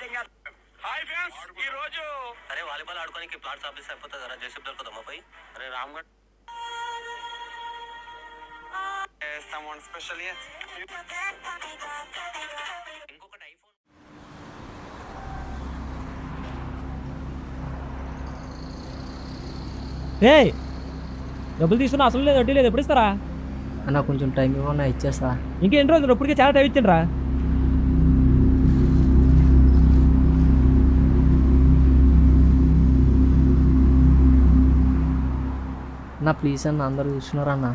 Hi friends, ఈ రోజు అరే వాలీబాల్ ఆడుకోనికి ప్లాట్స్ ఆఫీస్ అయిపోతుంది కదా, జేసీబీ దొరుకుతామా పోయి? అరే రామ్గఢ్ someone special here. ఇంకొకటి ఐఫోన్. ఏయ్ డబ్బులు తీసుకున్నా అసలు లేదు, వడ్డీ లేదు, ఎప్పుడు ఇస్తారా? అన్న కొంచెం టైం ఇవ్వన్నా ఇచ్చేస్తా. ఇంకేం రోజులు ఇప్పటికే చాలా టైం ఇచ్చిండ్రా. అన్న ప్లీజ్ అన్న, అందరూ చూస్తున్నారన్న.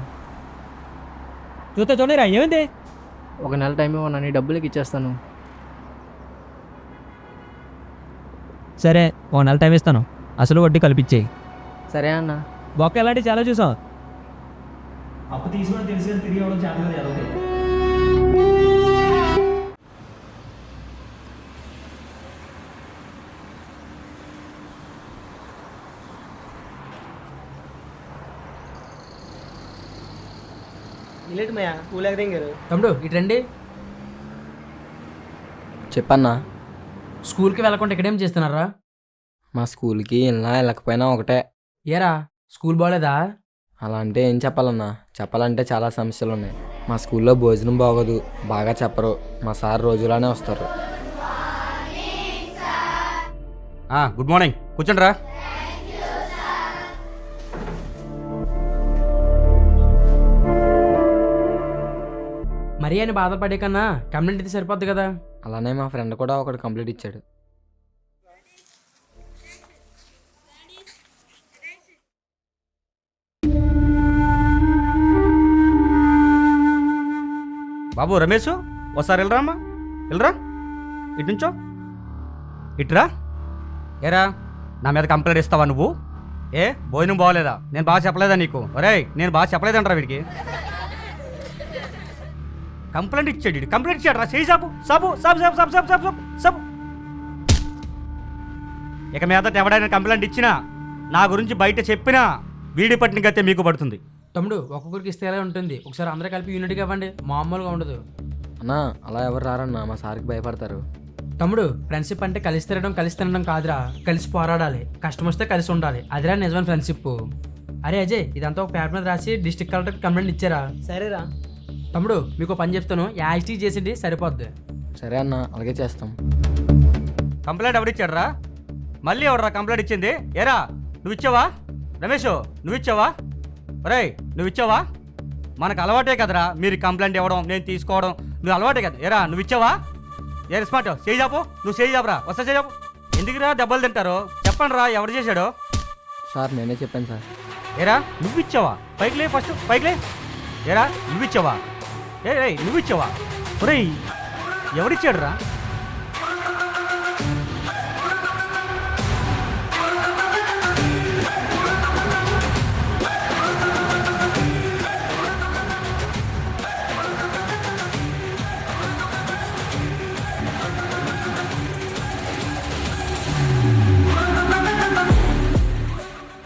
చూస్తే చూడరా ఏమైంది? ఒక నెల టైం ఇవ్వన్నా, నీ డబ్బులకి ఇచ్చేస్తాను. సరే ఓ నెల టైం ఇస్తాను, అసలు వడ్డీ కల్పించేయి. సరే అన్న. బొక్క ఎలాంటివి చాలా చూసాం. అప్పు తీసుకుని తెలిసి తిరిగి ఇవ్వడం చాలా జరుగుతుంది. తమ్ముడు ఇటు రండి. చెప్పన్నా. స్కూల్కి వెళ్ళకుండా ఇక్కడేం చేస్తున్నారా? మా స్కూల్కి వెళ్ళినా వెళ్ళకపోయినా ఒకటే. ఏరా స్కూల్ బాగోలేదా? అలా అంటే ఏం చెప్పాలన్నా, చెప్పాలంటే చాలా సమస్యలు ఉన్నాయి. మా స్కూల్లో భోజనం బాగోదు, బాగా చెప్పరు, మా సార్ రోజులానే వస్తారు. గుడ్ మార్నింగ్, కూర్చోండి రా. మరీ అని బాధపడే కన్నా కంప్లైంట్ అయితే సరిపోద్ది కదా. అలానే మా ఫ్రెండ్ కూడా ఒకటి కంప్లీట్ ఇచ్చాడు. బాబు రమేష్, ఒకసారి వెళ్ళరా అమ్మా, వెళ్ళరా. ఇటు నుంచో, ఇటురా. ఏరా నా మీద కంప్లైంట్ ఇస్తావా నువ్వు? ఏ భోజనం బాగోలేదా? నేను బాగా చెప్పలేదా నీకు? ఒరే నేను బాగా చెప్పలేదంటారా వీడికి? కంప్లైంట్ ఇచ్చాడు, కంప్లైంట్ ఇచ్చాడు రా. చేయి సాబు సాబు సాబు సాబు సాబు సాబు సాబు సాబు. ఇక మీద ఎవడైనా కంప్లైంట్ ఇచ్చినా, నా గురించి బయట చెప్పినా, వీడి పట్టిన గతే మీకు పడుతుంది. తమ్ముడు ఒక్కొక్కరికి ఇస్తే ఎలా ఉంటుంది, ఒకసారి అందరూ కలిపి యూనిట్గా ఇవ్వండి, మామూలుగా ఉండదు. అన్నా అలా ఎవరు రారన్నా, మా సార్కి భయపడతారు. తమ్ముడు ఫ్రెండ్షిప్ అంటే కలిసి తినడం కాదురా, కలిసి పోరాడాలి, కష్టం వస్తే కలిసి ఉండాలి, అదిరా నిజమైన ఫ్రెండ్షిప్. అరే అజయ్, ఇదంతా ఒక పేపర్ మీద రాసి డిస్ట్రిక్ట్ కలెక్టర్ కంప్లైంట్ ఇచ్చారా? సరేరా తమ్ముడు మీకు పని చెప్తాను, యాక్టీ చేసింది సరిపోద్ది. సరే అన్న, అలాగే చేస్తాం. కంప్లైంట్ ఎవడిచ్చాడు రా? మళ్ళీ ఎవడరా కంప్లైంట్ ఇచ్చింది? ఏరా నువ్వు ఇచ్చావా? రమేష్ నువ్వు ఇచ్చావా? ఒరే నువ్వు ఇచ్చావా? మనకు అలవాటే కదరా మీరు కంప్లైంట్ ఇవ్వడం, నేను తీసుకోవడం, నువ్వు అలవాటే కదా. ఏరా నువ్వు ఇచ్చావా? ఏ స్మార్ట్ చేయి చాపు, నువ్వు చేయి చాపురా, వస్తా చేయి చాపు. ఎందుకురా దెబ్బలు తింటారు? చెప్పండి రా, ఎవడు చేశాడు? సార్ నేనే చెప్పాను సార్. ఏరా నువ్వు ఇచ్చావా? పైకి లే, ఫస్ట్ పైకి లే. ఏరా నువ్వు ఇచ్చావా? ఏ రే నువ్వు ఇచ్చావా? ఒరే ఎవడిచ్చాడు రా?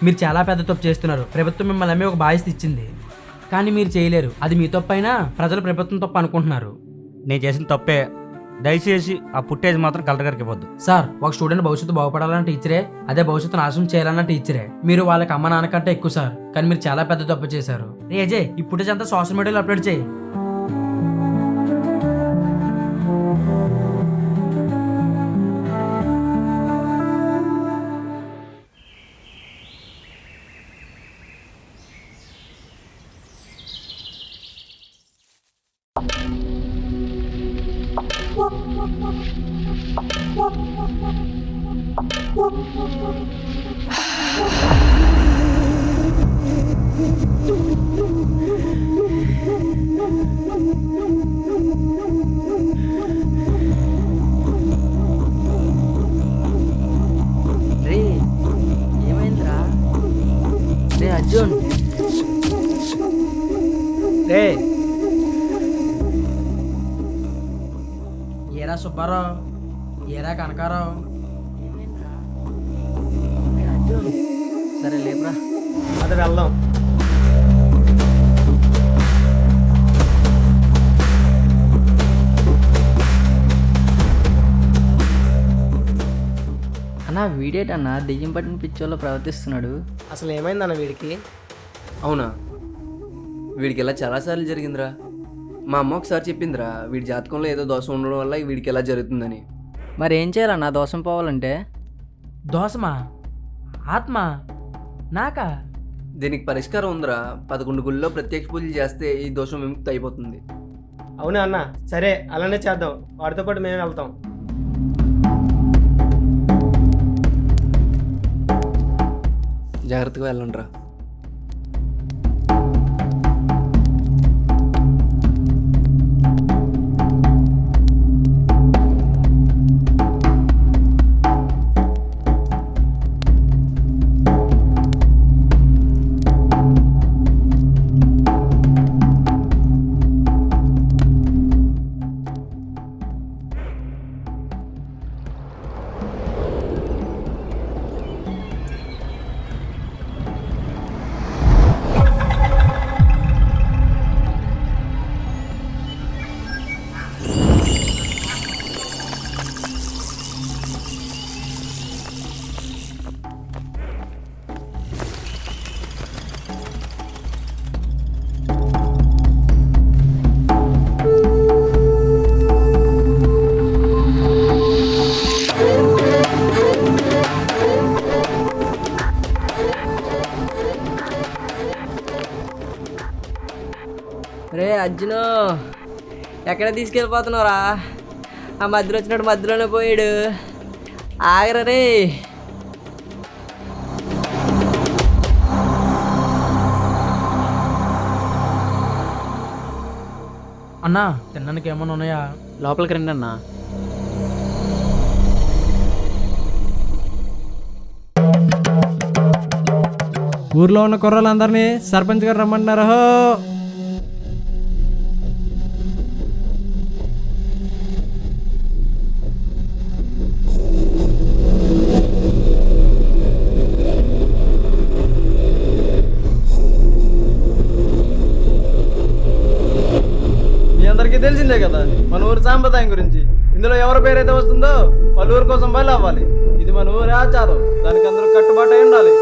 మీరు చాలా పెద్ద తప్పు చేస్తున్నారు. ప్రభుత్వం మిమ్మల్ని అమ్మే ఒక బాధ్యత ఇచ్చింది, కానీ మీరు చేయలేరు. అది మీ తప్పు అయినా ప్రజలు ప్రభుత్వం తప్పు అనుకుంటున్నారు. నేను చేసిన తప్పే, దయచేసి ఆ ఫుటేజ్ మాత్రం కలెక్టర్ గారికి ఇవ్వద్దు. సార్ ఒక స్టూడెంట్ భవిష్యత్తు బాగుపడాలన్న టీచరే, అదే భవిష్యత్తు నాశనం చేయాలన్న టీచరే. మీరు వాళ్ళకి అమ్మ నాన్న కంటే ఎక్కువ సార్, కానీ మీరు చాలా పెద్ద తప్పు చేశారు. రే అజయ్, ఈ ఫుటేజ్ అంతా సోషల్ మీడియాలో అప్లోడ్ చేయి. రే ఏమైందిరా? రే అర్జున్, రే ఏరా సుబ్బారావు, ఏరా కనకారావు. సరే లేపురా. అది వెళ్దాం. వీడేటన్నా దెయ్యం పట్టిన పిచ్చోళ్ళలో ప్రవర్తిస్తున్నాడు. అసలు ఏమైందన్న వీడికి? అవునా, వీడికి ఇలా చాలాసార్లు జరిగిందిరా. మా అమ్మ ఒకసారి చెప్పిందిరా, వీడి జాతకంలో ఏదో దోషం ఉండడం వల్ల వీడికి ఇలా జరుగుతుందని. మరి ఏం చేయాలన్నా దోషం పోవాలంటే? దోసమా? ఆత్మ? నాకా? దీనికి పరిష్కారం ఉందిరా. 11 గుళ్ళలో ప్రత్యక్ష పూజలు చేస్తే ఈ దోషం విముక్తి అయిపోతుంది. అవునా అన్న, సరే అలానే చేద్దాం. వాడితో పాటు మేము వెళ్తాం. జాగ్రత్తగా వెళ్ళండిరా. రే అర్జును, ఎక్కడ తీసుకెళ్ళిపోతున్నావురా? ఆ మధ్యలో వచ్చినట్టు మధ్యలోనే పోయాడు. ఆగరా రే. అన్నా తినడానికి ఏమన్నా ఉన్నాయా? లోపలికి రండి అన్నా. ఊర్లో ఉన్న కుర్రలందరినీ సర్పంచ్ గారు రమ్మన్నారు. మీ అందరికీ తెలిసిందే కదా మన ఊరి సాంప్రదాయం గురించి. ఇందులో ఎవరి పేరైతే వస్తుందో వాళ్ళ ఊరి కోసం బయలు అవ్వాలి. ఇది మన ఊరి ఆచారం. దానికి అందరూ కట్టుబాటు అయి ఉండాలి.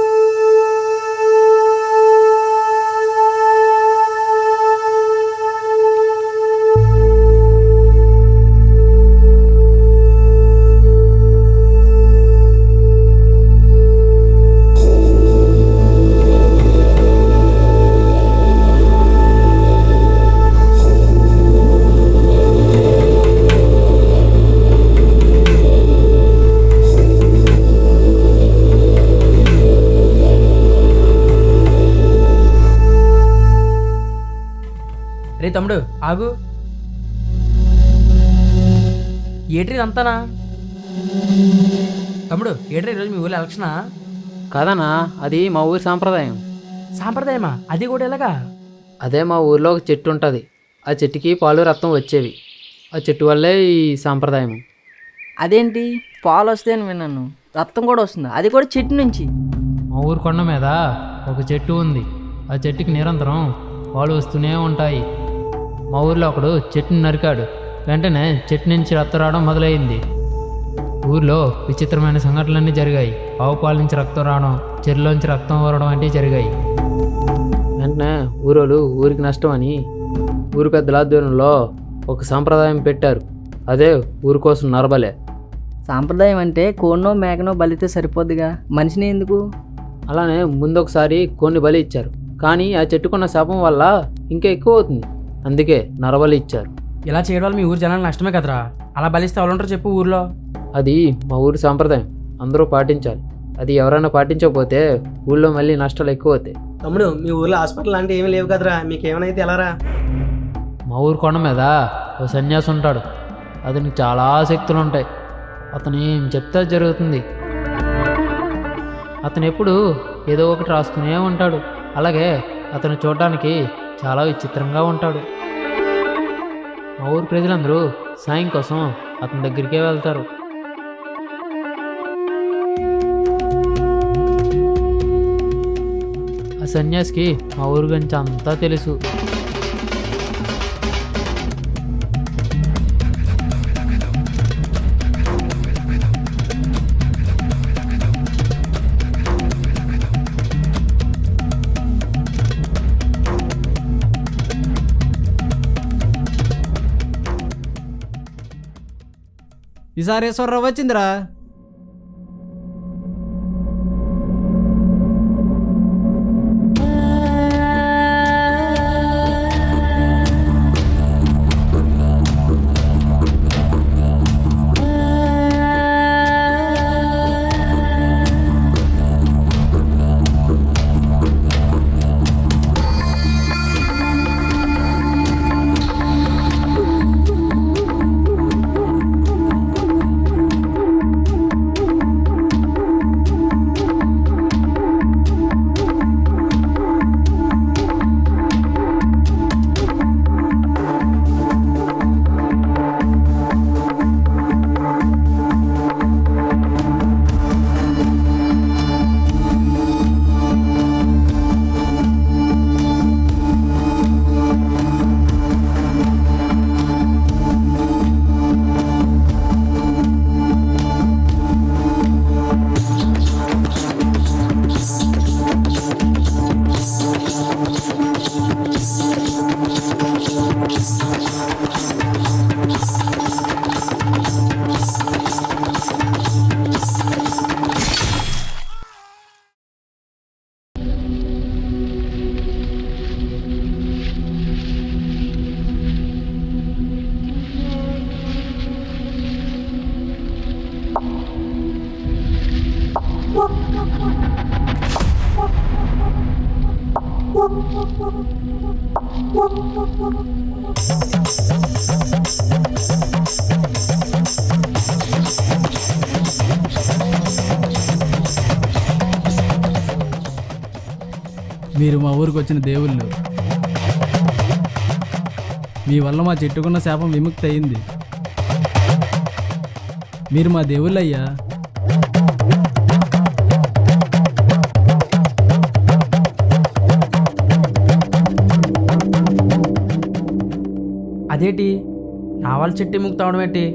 రే తమ్ముడు ఆగు. ఏట్రీ అంతానా? తమ్ముడు ఏట్రీ ఈరోజు మీ ఊళ్ళో ఎలక్షనా? కాదన్నా, అది మా ఊరి సాంప్రదాయం. సాంప్రదాయమా? అది కూడా ఎలాగా? అదే మా ఊర్లో ఒక చెట్టు ఉంటుంది. ఆ చెట్టుకి పాలు రక్తం వచ్చేవి. ఆ చెట్టు వల్లే ఈ సాంప్రదాయం. అదేంటి పాలు వస్తాయని విన్నాను, రక్తం కూడా వస్తుందా? అది కూడా చెట్టు నుంచి? మా ఊరు కొండ మీద ఒక చెట్టు ఉంది. ఆ చెట్టుకి నిరంతరం పాలు వస్తూనే ఉంటాయి. మా ఊర్లో ఒకడు చెట్టుని నరికాడు. వెంటనే చెట్టు నుంచి రక్తం రావడం మొదలైంది. ఊర్లో విచిత్రమైన సంఘటనలన్నీ జరిగాయి. ఆవు పాల నుంచి రక్తం రావడం, చెరులోంచి రక్తం ఊరడం వంటివి జరిగాయి. వెంటనే ఊరోళ్ళు ఊరికి నష్టం అని ఊరి పెద్దల ఆధ్వర్యంలో ఒక సాంప్రదాయం పెట్టారు. అదే ఊరి కోసం నరబలే. సాంప్రదాయం అంటే కోన్నో మేకనో బలితే సరిపోద్దిగా, మనిషిని ఎందుకు? అలానే ముందొకసారి కొన్ని బలి ఇచ్చారు. కానీ ఆ చెట్టుకున్న శాపం వల్ల ఇంకా ఎక్కువ అవుతుంది. అందుకే నరబలి ఇచ్చారు. ఇలా చేయడం వల్ల మీ ఊరు జనాలు నష్టమే కదరా. అలా బలిస్తే ఎవరు ఉంటారు చెప్పు ఊర్లో? అది మా ఊరి సాంప్రదాయం, అందరూ పాటించాలి. అది ఎవరైనా పాటించకపోతే ఊళ్ళో మళ్ళీ నష్టాలు ఎక్కువ అవుతాయి. తమ్ముడు, మీ ఊర్లో హాస్పిటల్ అంటే ఏమీ లేవు కదరా. మీకు ఏమైనా ఎలారా? మా ఊరు కొండ మీద ఓ సన్యాసి ఉంటాడు. అతనికి చాలా శక్తులు ఉంటాయి. అతను ఏం చెప్తే జరుగుతుంది. అతను ఎప్పుడు ఏదో ఒకటి రాస్తూనే ఉంటాడు. అలాగే అతను చూడడానికి చాలా విచిత్రంగా ఉంటాడు. మా ఊరు ప్రజలందరూ సాయం కోసం అతని దగ్గరికే వెళ్తారు. ఆ సన్యాసికి మా ఊరు గురించి అంతా తెలుసు. ఈసారి ఈశ్వరరావు వచ్చిందిరా. మీరు మా ఊరికి వచ్చిన దేవుళ్ళు. మీ వల్ల మా చెట్టుకున్న శాపం విముక్తి అయింది. మీరు మా దేవుళ్ళయ్యా. అదేంటి నా వాళ్ళ చెట్టు ముక్త అవడం ఏంటి?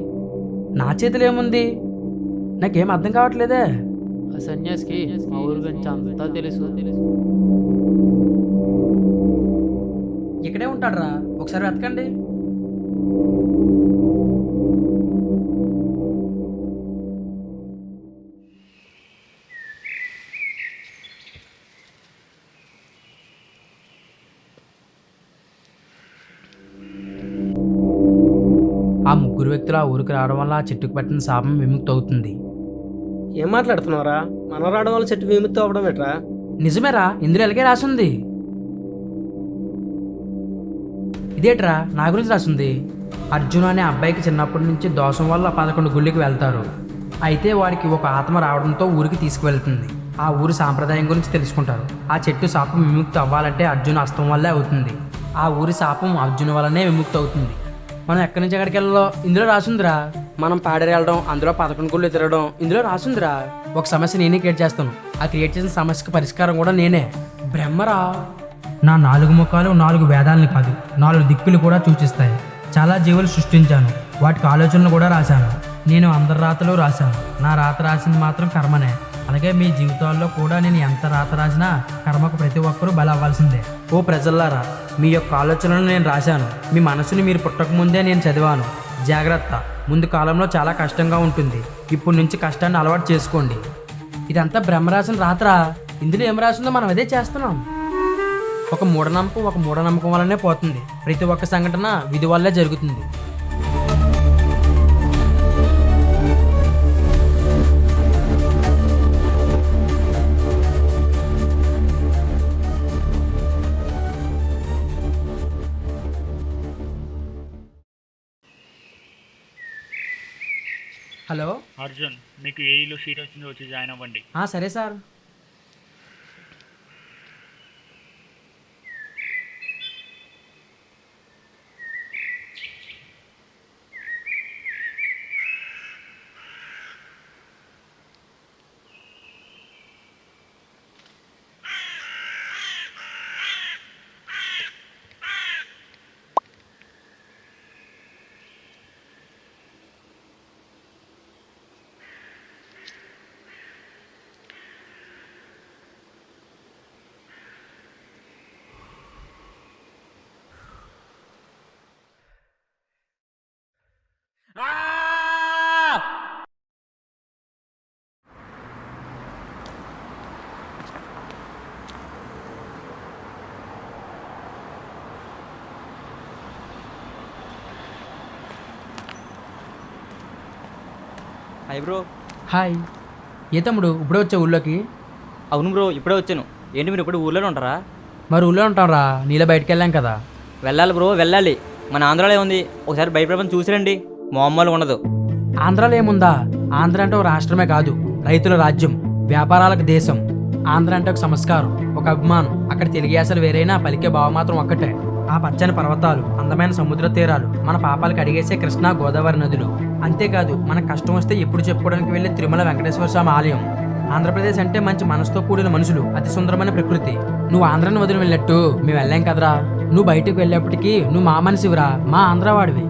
నా చేతిలో ఏముంది? నాకేం అర్థం కావట్లేదే. ఆ సన్యాసికి మా ఊరి గురించి అంతా తెలుసు. ఇక్కడే ఉంటాడురా, ఒకసారి వెతకండి. ఆ ముగ్గురు వ్యక్తులు ఆ ఊరికి రావడం వల్ల ఆ చెట్టుకు పట్టిన శాపం విముక్తి అవుతుంది. ఏం మాట్లాడుతున్నావురా? మనం రావడం వల్ల చెట్టు విముక్తి అవ్వడం ఎట్రా? నిజమేరా, ఇందులో ఎలాగే రాసుంది. ఇదేట్రా నా గురించి రాసుంది. అర్జున్ అనే అబ్బాయికి చిన్నప్పటి నుంచి దోషం వల్ల 11 గుళ్ళకి వెళ్తారు. అయితే వారికి ఒక ఆత్మ రావడంతో ఊరికి తీసుకువెళ్తుంది. ఆ ఊరి సాంప్రదాయం గురించి తెలుసుకుంటారు. ఆ చెట్టు శాపం విముక్తి అవ్వాలంటే అర్జున్ అస్తం వల్లే అవుతుంది. ఆ ఊరి శాపం అర్జున్ వల్లనే విముక్తి అవుతుంది. మనం ఎక్కడి నుంచి ఎక్కడికి వెళ్ళాలో ఇందులో రాసుందిరా. మనం పాడేరు వెళ్ళడం, అందులో 11 గుళ్ళు తిరగడం ఇందులో రాసుందిరా. ఒక సమస్య నేనే క్రియేట్ చేస్తాను. ఆ క్రియేట్ చేసిన సమస్యకి పరిష్కారం కూడా నేనే. బ్రహ్మరా. నా 4 ముఖాలు 4 వేదాలని కాదు, 4 దిక్కులు కూడా సూచిస్తాయి. చాలా జీవులు సృష్టించాను, వాటికి ఆలోచనలు కూడా రాశాను. నేను అందరి రాతలు రాశాను. నా రాత రాసింది మాత్రం కర్మనే. అలాగే మీ జీవితాల్లో కూడా నేను ఎంత రాత రాసినా కర్మకు ప్రతి ఒక్కరూ బలవ్వాల్సిందే. ఓ ప్రజల్లారా, మీ యొక్క ఆలోచనలను నేను రాశాను. మీ మనసుని మీరు పుట్టకముందే నేను చదివాను. జాగ్రత్త, ముందు కాలంలో చాలా కష్టంగా ఉంటుంది. ఇప్పటి నుంచి కష్టాన్ని అలవాటు చేసుకోండి. ఇదంతా బ్రహ్మరాసిన రాత్రా. ఇందులో ఏం రాసిందో మనం అదే చేస్తున్నాం. ఒక మూఢనమ్మకం వల్లనే పోతుంది. ప్రతి ఒక్క సంఘటన విధి వల్లే జరుగుతుంది. హలో అర్జున్, మీకు ఏఈలో సీట్ వచ్చింది, వచ్చి జాయిన్ అవ్వండి. సరే సార్. Hi bro. హాయ్. ఏ తమ్ముడు ఇప్పుడే వచ్చా ఊళ్ళోకి? అవును బ్రో, ఇప్పుడే వచ్చాను. ఏంటి మీరు ఇప్పుడు ఊళ్ళోనే ఉంటారా? మరి ఊళ్ళో ఉంటాం రా, నీళ్ళ బయటకు వెళ్ళాం కదా. వెళ్ళాలి బ్రో, వెళ్ళాలి. మన ఆంధ్రాలో ఉంది, ఒకసారి బయట ప్రపంచం చూసిరండి, మామూలుగా ఉండదు. ఆంధ్రాలో ఏముందా? ఆంధ్ర అంటే ఒక రాష్ట్రమే కాదు, రైతుల రాజ్యం, వ్యాపారాలకు దేశం. ఆంధ్ర అంటే ఒక సంస్కారం, ఒక అభిమానం. అక్కడ తెలుగు యాసలు వేరైనా పలికే భావం మాత్రం ఒక్కటే. ఆ పచ్చని పర్వతాలు, అందమైన సముద్ర తీరాలు, మన పాపాలకు అడిగేసే కృష్ణా గోదావరి నదులు. అంతేకాదు మనకు కష్టం వస్తే ఎప్పుడు చెప్పుకోవడానికి వెళ్ళే తిరుమల వెంకటేశ్వర స్వామి ఆలయం. ఆంధ్రప్రదేశ్ అంటే మంచి మనసుతో కూడిన మనుషులు, అతి సుందరమైన ప్రకృతి. నువ్వు ఆంధ్రాని వదిలి వెళ్ళినట్టు మేము వెళ్ళాం కదరా. నువ్వు బయటకు వెళ్ళేప్పటికీ నువ్వు మా మనిషివిరా, మా ఆంధ్ర వాడివి.